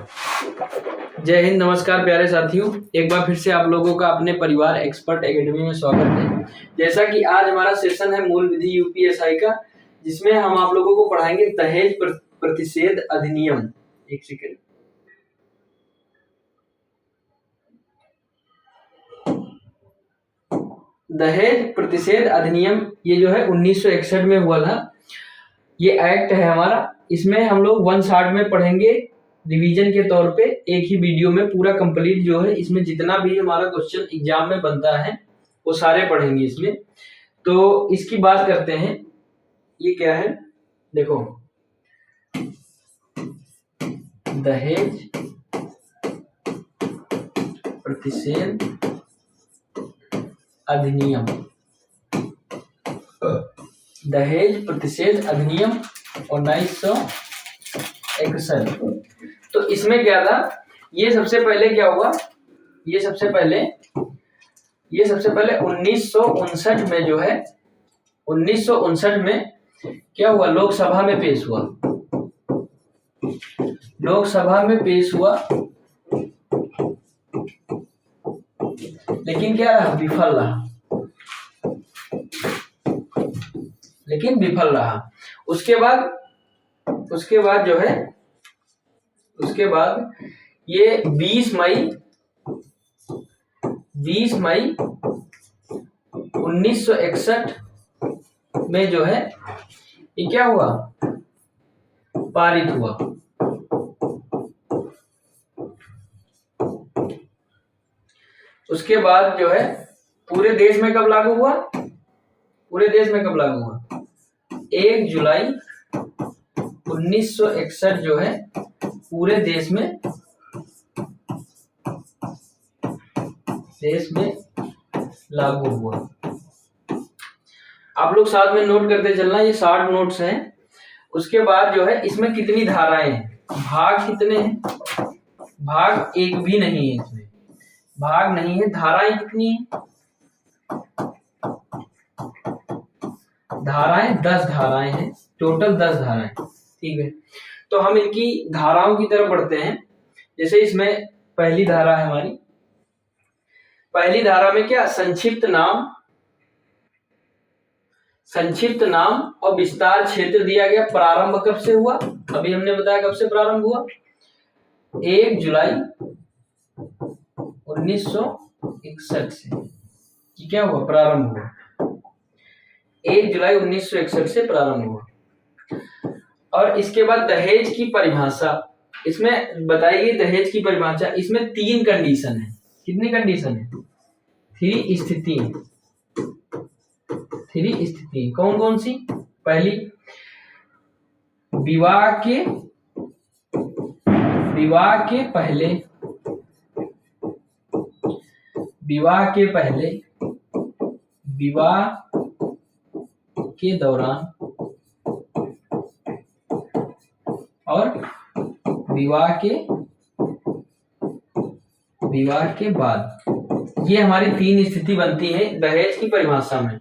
जय हिंद, नमस्कार प्यारे साथियों। एक बार फिर से आप लोगों का अपने परिवार एक्सपर्ट एकेडमी में स्वागत है। जैसा कि आज हमारा सेशन है मूल विधि यूपीएसआई का, जिसमें हम आप लोगों को पढ़ाएंगे दहेज प्रतिषेध अधिनियम। एक सेकेंड। दहेज प्रतिषेध अधिनियम ये जो है 1961 में हुआ था। ये एक्ट है हमारा। इसमें हम लोग 1 शॉट में पढ़ेंगे रिवीजन के तौर पे, एक ही वीडियो में पूरा कंप्लीट जो है। इसमें जितना भी हमारा क्वेश्चन एग्जाम में बनता है वो सारे पढ़ेंगे इसमें। तो इसकी बात करते हैं। ये क्या है, देखो, दहेज प्रतिषेध अधिनियम, दहेज प्रतिषेध अधिनियम 1961। तो इसमें क्या था, ये सबसे पहले क्या हुआ, ये सबसे पहले 1959 में जो है, 1959 में क्या हुआ, लोकसभा में पेश हुआ। लोकसभा में पेश हुआ, लेकिन क्या रहा, विफल रहा। उसके बाद जो है, उसके बाद ये 20 मई 1961 में जो है ये क्या हुआ, पारित हुआ। उसके बाद जो है पूरे देश में कब लागू हुआ, 1 जुलाई 1961 जो है पूरे देश में लागू हुआ। आप लोग साथ में नोट करते चलना, ये 60 नोट्स हैं। उसके बाद जो है इसमें कितनी धाराएं हैं, भाग कितने हैं, भाग एक भी नहीं है इसमें, भाग नहीं है। धाराएं कितनी है, धाराएं 10 धाराएं हैं, टोटल 10 धाराएं। ठीक है, तो हम इनकी धाराओं की तरफ बढ़ते हैं। जैसे इसमें पहली धारा है हमारी, पहली धारा में क्या, संक्षिप्त नाम और विस्तार क्षेत्र दिया गया। प्रारंभ कब से हुआ, अभी हमने बताया कब से प्रारंभ हुआ, 1 जुलाई 1961 से। क्या हुआ, प्रारंभ हुआ, 1 जुलाई 1961 से प्रारंभ हुआ। और इसके बाद दहेज की परिभाषा इसमें बताई गई। दहेज की परिभाषा इसमें 3 कंडीशन है। कितनी कंडीशन है, 3 स्थिति। कौन कौन सी, पहली, विवाह के पहले, विवाह के दौरान और विवाह के बाद। ये हमारी 3 स्थिति बनती है दहेज की परिभाषा में।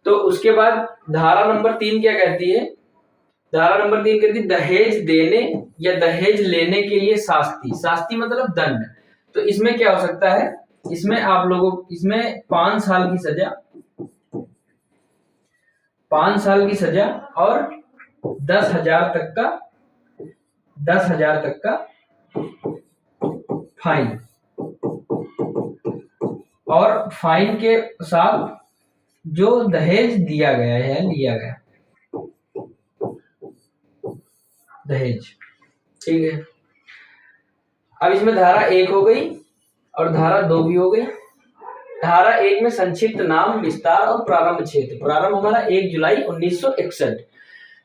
तो उसके बाद धारा नंबर 3 क्या कहती है, धारा नंबर 3 कहती है दहेज देने या दहेज लेने के लिए शास्ति मतलब दंड। तो इसमें क्या हो सकता है, इसमें आप लोगों, इसमें 5 साल की सजा और 10,000 तक का फाइन, और फाइन के साथ जो दहेज दिया गया है, लिया गया दहेज। ठीक है, अब इसमें धारा 1 हो गई और धारा 2 भी हो गई। धारा 1 में संक्षिप्त नाम, विस्तार और प्रारंभ क्षेत्र। प्रारंभ हमारा 1 जुलाई 1961।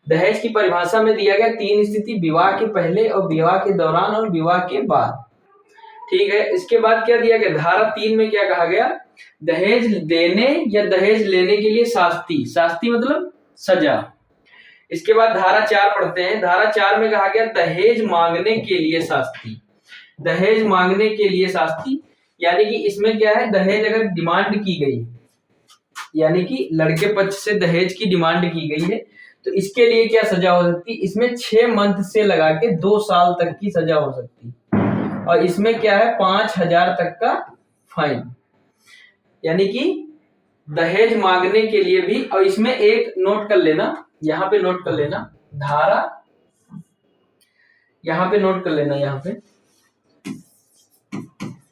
दहेज की परिभाषा में दिया गया 3 स्थिति, विवाह के पहले और विवाह के दौरान और विवाह के बाद। ठीक है, इसके बाद क्या दिया गया, धारा 3 में क्या कहा गया, दहेज देने या दहेज लेने के लिए शास्ति मतलब सजा। इसके बाद धारा 4 पढ़ते हैं। धारा 4 में कहा गया दहेज मांगने के लिए शास्ति। दहेज मांगने के लिए शास्ति यानी कि इसमें क्या है, दहेज अगर डिमांड की गई, यानी कि लड़के पक्ष से दहेज की डिमांड की गई है, तो इसके लिए क्या सजा हो सकती है, इसमें 6 मंथ से लगा के 2 साल तक की सजा हो सकती है, और इसमें क्या है 5,000 तक का फाइन। यानी कि दहेज मांगने के लिए भी, और इसमें एक नोट कर लेना, यहाँ पे नोट कर लेना धारा, यहाँ पे नोट कर लेना, यहाँ पे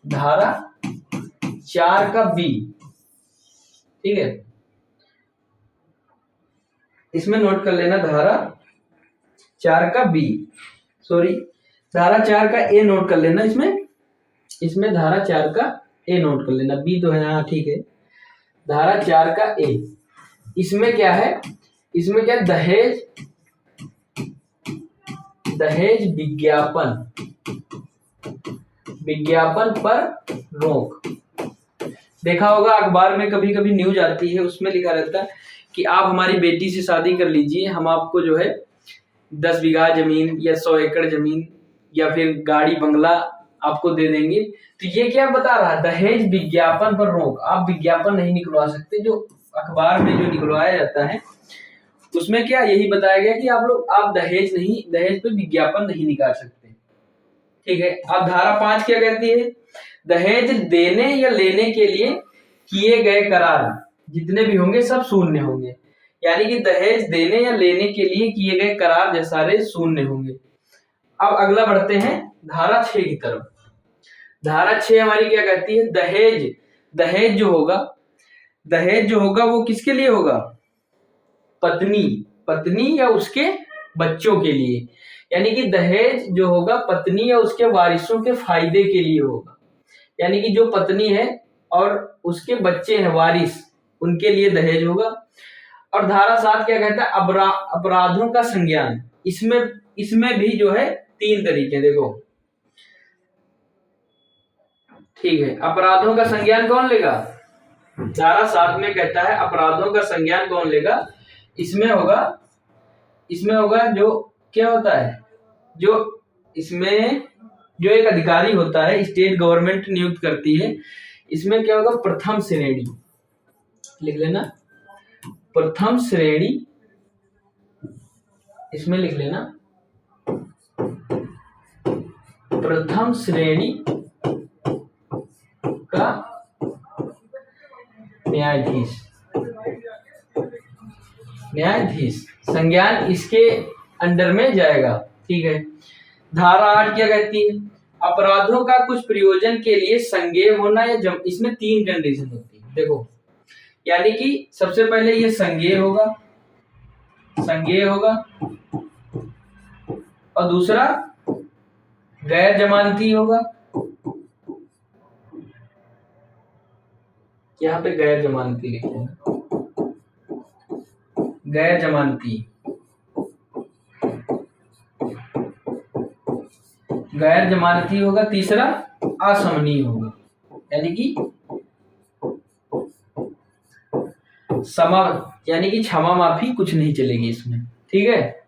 धारा 4 का बी, ठीक है, इसमें नोट कर लेना धारा 4 का बी, सॉरी धारा 4 का ए नोट कर लेना, इसमें धारा 4 का ए नोट कर लेना, बी तो है यहाँ, ठीक है, धारा 4 का ए, इसमें क्या है, इसमें क्या दहेज विज्ञापन पर रोक। देखा होगा अखबार में कभी कभी न्यूज आती है, उसमें लिखा रहता है कि आप हमारी बेटी से शादी कर लीजिए, हम आपको जो है 10 बीघा जमीन या 100 एकड़ जमीन या फिर गाड़ी बंगला आपको दे देंगे। तो ये क्या बता रहा है, दहेज विज्ञापन पर रोक। आप विज्ञापन नहीं निकलवा सकते, जो अखबार में जो निकलवाया जाता है उसमें क्या यही बताया गया कि आप दहेज पे विज्ञापन नहीं निकाल सकते, ठीक है। अब धारा 5 क्या कहती है, दहेज देने या लेने के लिए किए गए करार जितने भी होंगे सब शून्य होंगे। यानी कि दहेज देने या लेने के लिए किए गए करार जो सारे शून्य होंगे। अब अगला बढ़ते हैं धारा 6 की तरफ। धारा 6 हमारी क्या कहती है, दहेज जो होगा वो किसके लिए होगा, पत्नी या उसके बच्चों के लिए। यानी कि दहेज जो होगा पत्नी या उसके वारिसों के फायदे के लिए होगा। यानी कि जो पत्नी है और उसके बच्चे हैं वारिस, उनके लिए दहेज होगा। और धारा 7 क्या कहता है, अपराधों का संज्ञान। इसमें भी जो है 3 तरीके, देखो, ठीक है। अपराधों का संज्ञान कौन लेगा, धारा 7 में कहता है अपराधों का संज्ञान कौन लेगा। इसमें होगा जो क्या होता है, जो इसमें जो एक अधिकारी होता है, स्टेट गवर्नमेंट नियुक्त करती है। इसमें क्या होगा, प्रथम श्रेणी, लिख लेना प्रथम श्रेणी, इसमें लिख लेना प्रथम श्रेणी का न्यायाधीश संज्ञान इसके अंडर में जाएगा, ठीक है। धारा 8 क्या कहती है, अपराधों का कुछ प्रयोजन के लिए संज्ञेय होना या इसमें 3 कंडीशन होती है, देखो। यानी कि सबसे पहले ये संज्ञेय होगा, और दूसरा गैर जमानती होगा। यहाँ पे गैर जमानती लिखते हैं, गैर जमानती होगा। तीसरा असमनीय होगा, यानी कि यानी कि क्षमा माफी कुछ नहीं चलेगी इसमें, ठीक है।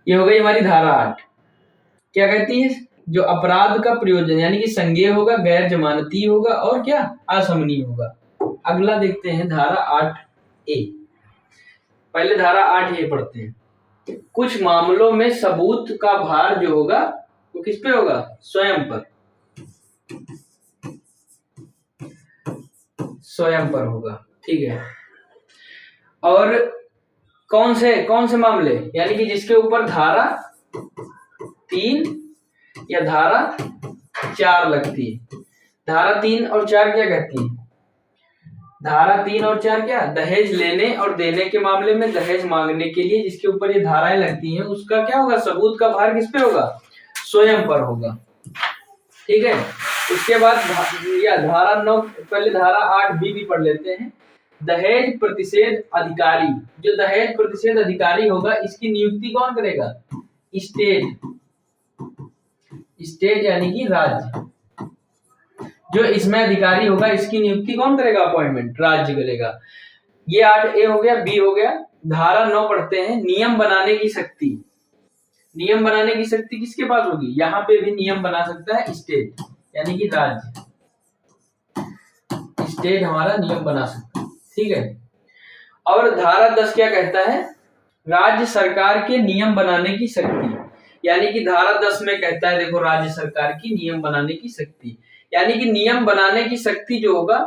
ये हो गई हमारी धारा 8। क्या कहती है, जो अपराध का प्रयोजन यानी कि संज्ञेय होगा, गैर जमानती होगा और क्या असमनीय होगा। अगला देखते हैं धारा 8A। पहले धारा 8A पढ़ते हैं। कुछ मामलों में सबूत का भार जो होगा वो किस पे होगा, स्वयं पर होगा, ठीक है। और कौन से मामले, यानी कि जिसके ऊपर धारा 3 या धारा 4 लगती है। धारा 3 और 4 क्या कहती है, धारा 3 और 4 क्या, दहेज लेने और देने के मामले में दहेज मांगने के लिए जिसके ऊपर ये धाराएं लगती हैं उसका क्या होगा, सबूत का भार किस पे होगा, स्वयं पर होगा, ठीक है। उसके बाद धारा 9, पहले धारा 8B भी पढ़ लेते हैं। दहेज प्रतिषेध अधिकारी, जो दहेज प्रतिषेध अधिकारी होगा इसकी नियुक्ति कौन करेगा, स्टेट यानी कि राज्य। जो इसमें अधिकारी होगा इसकी नियुक्ति कौन करेगा, अपॉइंटमेंट राज्य करेगा। ये 8A हो गया, B हो गया। धारा 9 पढ़ते हैं, नियम बनाने की शक्ति। नियम बनाने की शक्ति किसके पास होगी, यहाँ पे भी नियम बना सकता है स्टेट यानी कि राज्य। स्टेट हमारा नियम बना सकता है, ठीक है। और धारा 10 क्या कहता है, राज्य सरकार के नियम बनाने की शक्ति, यानी कि धारा 10 में कहता है देखो राज्य सरकार की नियम बनाने की शक्ति, यानी कि नियम बनाने की शक्ति जो होगा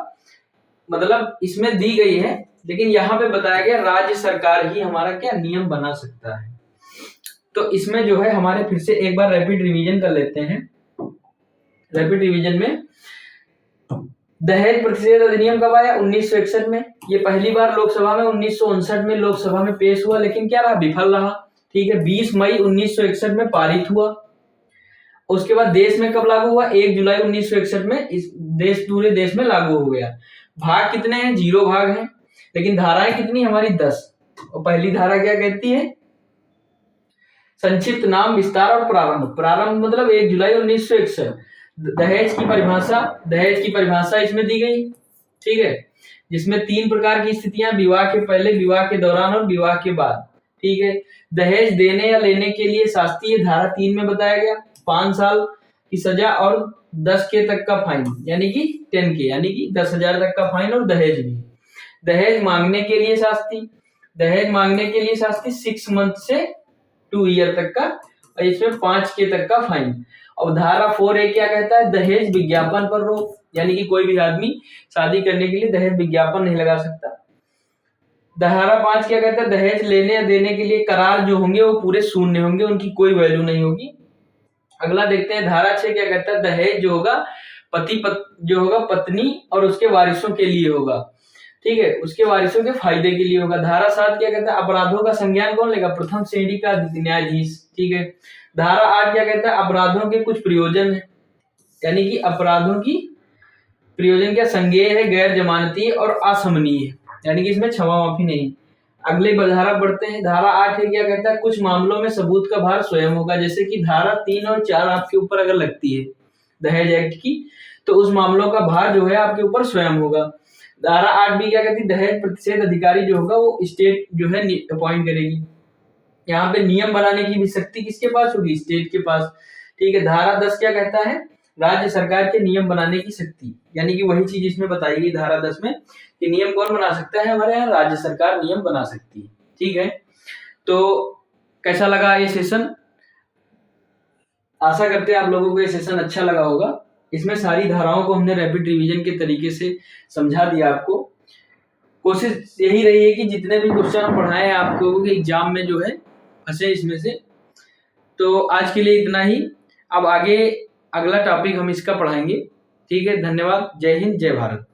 मतलब इसमें दी गई है, लेकिन यहाँ पे बताया गया राज्य सरकार ही हमारा क्या नियम बना सकता है। तो इसमें जो है हमारे फिर से एक बार रैपिड रिवीजन कर लेते हैं। रैपिड रिवीजन में दहेज प्रतिषेध अधिनियम कब आया? 1961 में। ये पहली बार लोकसभा में 1959 में लोकसभा में पेश हुआ, लेकिन क्या रहा? विफल रहा। ठीक है, 20 मई 1961 में पारित हुआ। उसके बाद देश में कब लागू हुआ? 1 जुलाई 1961 में इस पूरे देश में लागू हो गया। भाग कितने हैं? 0 भाग हैं, लेकिन धाराएं कितनी हमारी? 10। और पहली धारा क्या कहती है? संक्षिप्त नाम, विस्तार और प्रारंभ। प्रारंभ मतलब 1 जुलाई 1961। दहेज की परिभाषा इसमें दी गई, ठीक है, जिसमें 3 प्रकार की स्थितियां, विवाह के पहले, विवाह के दौरान और विवाह के बाद। ठीक है, दहेज देने या लेने के लिए शास्त्रीय धारा 3 में बताया गया 5 साल की सजा और 10 के तक का फाइन, यानी कि 10 के, यानी कि 10,000 तक का फाइन। और दहेज भी, दहेज मांगने के लिए शास्ती 6 मंथ से 2 ईयर तक का, और इसमें 5 के तक का फाइन। और धारा 4A क्या कहता है? दहेज विज्ञापन पर रोक, यानी कि कोई भी आदमी शादी करने के लिए दहेज विज्ञापन नहीं लगा सकता। धारा 5 क्या कहता है? दहेज लेने या देने के लिए करार जो होंगे वो पूरे शून्य होंगे, उनकी कोई वैल्यू नहीं होगी। अगला देखते हैं धारा 6 क्या कहता है? दहेज जो होगा पत्नी और उसके वारिसों के लिए होगा, ठीक है, उसके वारिसों के फायदे के लिए होगा। धारा 7 क्या कहता है? अपराधों का संज्ञान कौन लेगा? प्रथम श्रेणी का न्यायाधीश, ठीक है। धारा 8 क्या कहता है? अपराधों के कुछ प्रयोजन है, यानी कि अपराधों की प्रयोजन क्या? संज्ञेय है, गैर जमानती और असमनीय, यानी कि इसमें क्षमा माफी नहीं। अगले धारा बढ़ते हैं। धारा 8 क्या कहता है? कुछ मामलों में सबूत का भार स्वयं होगा, जैसे कि धारा 3 और 4 आपके ऊपर अगर लगती है दहेज एक्ट की, तो उस मामलों का भार जो है आपके ऊपर स्वयं होगा। धारा 8 भी क्या कहती है? दहेज प्रतिषेध अधिकारी जो होगा वो स्टेट जो है अपॉइंट करेगी। यहाँ पे नियम बनाने की भी शक्ति किसके पास होगी? स्टेट के पास, ठीक है। धारा 10 क्या कहता है? राज्य सरकार के नियम बनाने की शक्ति, यानी कि वही चीज इसमें बताई गई धारा 10 में कि नियम कौन बना सकता है? हमारे यहाँ राज्य सरकार नियम बना सकती है, ठीक है। तो कैसा लगा ये सेशन? आशा करते हैं आप लोगों को ये सेशन अच्छा लगा होगा। इसमें सारी धाराओं को हमने रैपिड रिवीजन के तरीके से समझा दिया आपको। कोशिश यही रही है कि जितने भी क्वेश्चन हम पढ़ाए हैं आप लोगों के एग्जाम में जो है फंसे इसमें से। तो आज के लिए इतना ही। अब आगे अगला टॉपिक हम इसका पढ़ाएंगे, ठीक है। धन्यवाद। जय हिंद, जय भारत।